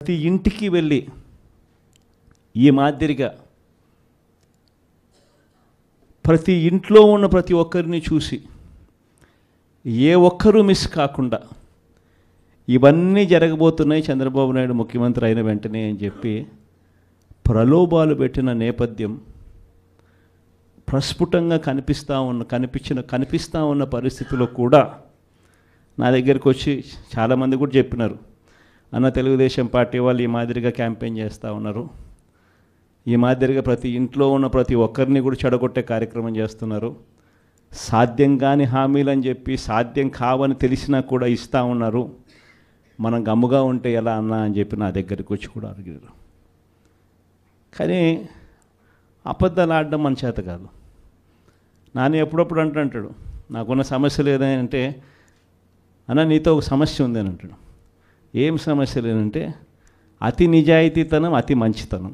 ప్రతి ఇంటికి వెళ్ళి ఈ మాదిరిగా ప్రతి ఇంట్లో ఉన్న ప్రతి ఒక్కరిని చూసి ఏ ఒక్కరూ మిస్ కాకుండా ఇవన్నీ జరగబోతున్నాయి చంద్రబాబు నాయుడు ముఖ్యమంత్రి అయిన వెంటనే అని చెప్పి ప్రలోభాలు పెట్టిన నేపథ్యం ప్రస్ఫుటంగా కనిపిస్తూ ఉన్న పరిస్థితిలో కూడా నా దగ్గరికి వచ్చి చాలామంది కూడా చెప్పినారు, అన్న తెలుగుదేశం పార్టీ వాళ్ళు ఈ మాదిరిగా క్యాంపెయిన్ చేస్తూ ఉన్నారు, ఈ మాదిరిగా ప్రతి ఇంట్లో ఉన్న ప్రతి ఒక్కరిని కూడా చెడగొట్టే కార్యక్రమం చేస్తున్నారు, సాధ్యం కాని హామీలు అని చెప్పి సాధ్యం కావని తెలిసినా కూడా ఇస్తూ ఉన్నారు, మనం గమ్ముగా ఉంటే ఎలా అన్నా అని చెప్పి నా దగ్గరికి వచ్చి కూడా అడిగారు. కానీ అబద్ధాలు ఆడడం మన చేత కాదు. నాని ఎప్పుడప్పుడు అంటాడు, నాకున్న సమస్య లేదంటే అన్న నీతో ఒక సమస్య ఉంది అని అంటాడు. ఏం సమస్య లేదంటే అతి నిజాయితీతనం, అతి మంచితనం,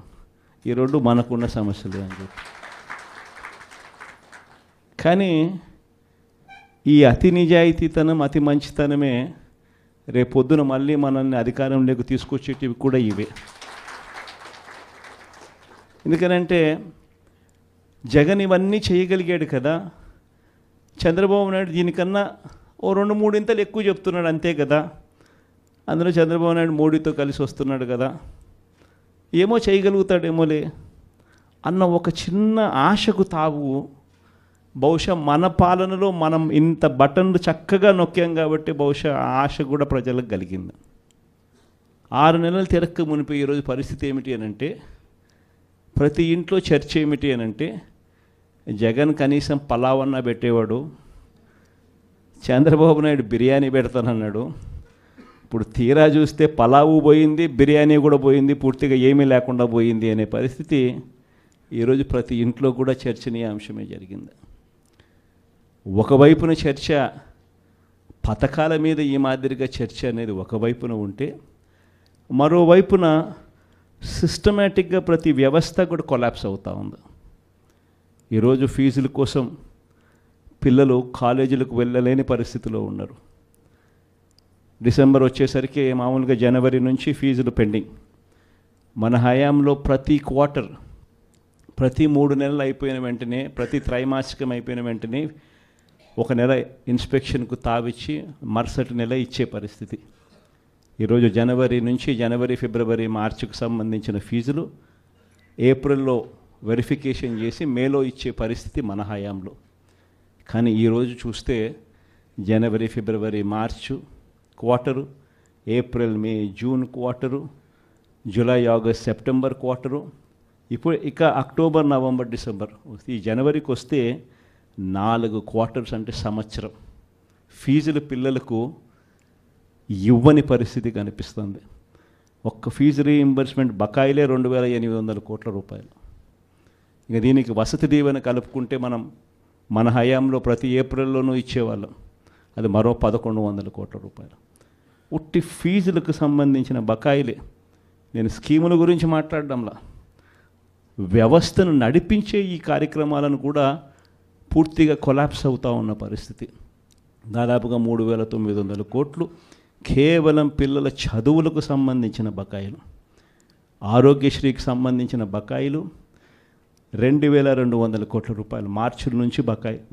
ఈ రెండు మనకున్న సమస్యలు అని చెప్పి. కానీ ఈ అతి నిజాయితీతనం, అతి మంచితనమే రేపొద్దున మళ్ళీ మనల్ని అధికారంలోకి తీసుకొచ్చేటివి కూడా ఇవే. ఎందుకనంటే జగన్ ఇవన్నీ చేయగలిగాడు కదా, చంద్రబాబు నాయుడు దీనికన్నా ఓ 2-3 ఇంతలు ఎక్కువ చెప్తున్నాడు అంతే కదా, అందులో చంద్రబాబు నాయుడు మోడీతో కలిసి వస్తున్నాడు కదా, ఏమో చేయగలుగుతాడేమోలే అన్న ఒక చిన్న ఆశకు తావు బహుశా మన పాలనలో మనం ఇంత బటన్లు చక్కగా నొక్కాం కాబట్టి బహుశా ఆ ఆశ కూడా ప్రజలకు కలిగింది. 6 నెలలు తిరక్క మునిపి ఈరోజు పరిస్థితి ఏమిటి అనంటే, ప్రతి ఇంట్లో చర్చ ఏమిటి అనంటే, జగన్ కనీసం పలావన్నా పెట్టేవాడు, చంద్రబాబు నాయుడు బిర్యానీ పెడతానన్నాడు, ఇప్పుడు తీరా చూస్తే పలావు పోయింది, బిర్యానీ కూడా పోయింది, పూర్తిగా ఏమీ లేకుండా పోయింది అనే పరిస్థితి ఈరోజు ప్రతి ఇంట్లో కూడా చర్చనీయాంశమే జరిగింది. ఒకవైపున చర్చ పథకాల మీద ఈ మాదిరిగా చర్చ అనేది ఒకవైపున ఉంటే, మరోవైపున సిస్టమేటిక్గా ప్రతి వ్యవస్థ కూడా కొలాప్స్ అవుతూ ఉంది. ఈరోజు ఫీజుల కోసం పిల్లలు కాలేజీలకు వెళ్ళలేని పరిస్థితిలో ఉన్నారు. డిసెంబర్ వచ్చేసరికి మామూలుగా జనవరి నుంచి ఫీజులు పెండింగ్. మన హయాంలో ప్రతి క్వార్టర్, ప్రతి 3 నెలలు అయిపోయిన వెంటనే, ప్రతి త్రైమాసికం అయిపోయిన వెంటనే ఒక నెల ఇన్స్పెక్షన్కు తావిచ్చి మరుసటి నెల ఇచ్చే పరిస్థితి. ఈరోజు జనవరి నుంచి ఫిబ్రవరి, మార్చికి సంబంధించిన ఫీజులు ఏప్రిల్లో వెరిఫికేషన్ చేసి మేలో ఇచ్చే పరిస్థితి మన హయాంలో. కానీ ఈరోజు చూస్తే జనవరి, ఫిబ్రవరి, March quarter, April, May, June quarter, July, August, September quarter, ఇప్పుడు ఇక అక్టోబర్, నవంబర్, డిసెంబర్, ఈ జనవరికి వస్తే 4 క్వార్టర్స్ అంటే సంవత్సరం ఫీజులు పిల్లలకు ఇవ్వని పరిస్థితి కనిపిస్తుంది. ఒక్క ఫీజు రీయింబర్స్మెంట్ బకాయిలే 2,800 కోట్ల రూపాయలు. ఇక దీనికి వసతి దీవెన కలుపుకుంటే మన హయాంలో ప్రతి ఏప్రిల్లోనూ ఇచ్చేవాళ్ళం, అది మరో 1,100 కోట్ల రూపాయలు. ఉట్టి ఫీజులకు సంబంధించిన బకాయిలే. నేను స్కీముల గురించి మాట్లాడడంలా, వ్యవస్థను నడిపించే ఈ కార్యక్రమాలను కూడా పూర్తిగా కొలాప్స్ అవుతూ ఉన్న పరిస్థితి. దాదాపుగా 3,900 కోట్లు కేవలం పిల్లల చదువులకు సంబంధించిన బకాయిలు. ఆరోగ్యశ్రీకి సంబంధించిన బకాయిలు 2,200 కోట్ల రూపాయలు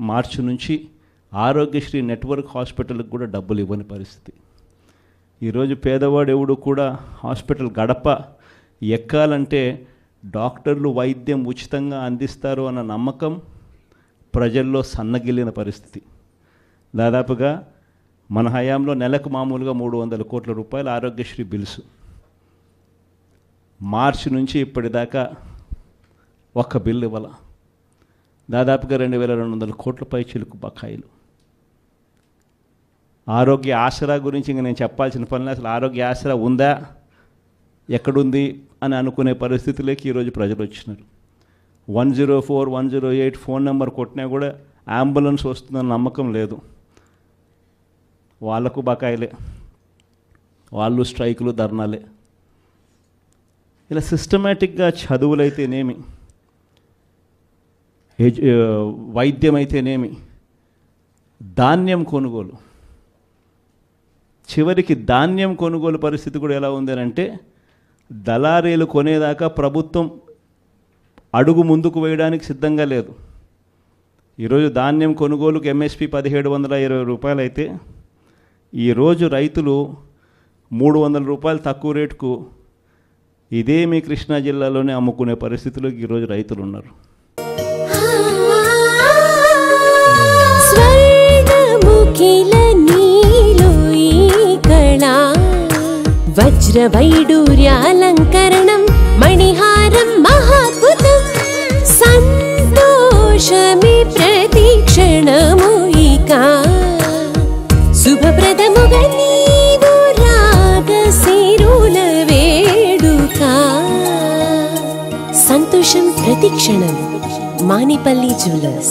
మార్చి నుంచి ఆరోగ్యశ్రీ నెట్వర్క్ హాస్పిటల్కి కూడా డబ్బులు ఇవ్వని పరిస్థితి. ఈరోజు పేదవాడు ఎవడు కూడా హాస్పిటల్ గడప ఎక్కాలంటే డాక్టర్లు వైద్యం ఉచితంగా అందిస్తారు అన్న నమ్మకం ప్రజల్లో సన్నగిల్లిన పరిస్థితి. దాదాపుగా మన హయాంలో నెలకు మామూలుగా 300 కోట్ల రూపాయలు ఆరోగ్యశ్రీ బిల్స్. మార్చి నుంచి ఇప్పటిదాకా ఒక్క బిల్లు ఇవ్వాల. దాదాపుగా 2,200 కోట్ల పైచిలకు బకాయిలు. ఆరోగ్య ఆసరా గురించి ఇంక నేను చెప్పాల్సిన పనిలే. అసలు ఆరోగ్య ఆసరా ఉందా, ఎక్కడుంది అని అనుకునే పరిస్థితులకి ఈరోజు ప్రజలు వచ్చినారు. 104, 108 ఫోన్ నెంబర్ కొట్టినా కూడా అంబులెన్స్ వస్తుందన్న నమ్మకం లేదు. వాళ్లకు బకాయిలే, వాళ్ళు స్ట్రైకులు, ధర్నాలే. ఇలా సిస్టమేటిక్గా చదువులైతేనేమి, వైద్యం అయితేనేమి, ధాన్యం కొనుగోలు, చివరికి ధాన్యం కొనుగోలు పరిస్థితి కూడా ఎలా ఉంది అంటే దళారీలు కొనేదాకా ప్రభుత్వం అడుగు ముందుకు వేయడానికి సిద్ధంగా లేదు. ఈరోజు ధాన్యం కొనుగోలుకు ఎంఎస్పి 1720 రూపాయలు అయితే ఈరోజు రైతులు 300 రూపాయలు తక్కువ రేటుకు ఇదే మీ కృష్ణా జిల్లాలోనే అమ్ముకునే పరిస్థితుల్లో ఈరోజు రైతులు ఉన్నారు. వజ్రవైడూర్యాలంకరణం మణిహారం మహాద్భుతం సంతోషమి ప్రతిక్షణము ఇక శుభప్రదముగా నీవు రాగసిరుల వేడుక సంతోషం ప్రతిక్షణం మానిపల్లి జ్యువెలర్స్.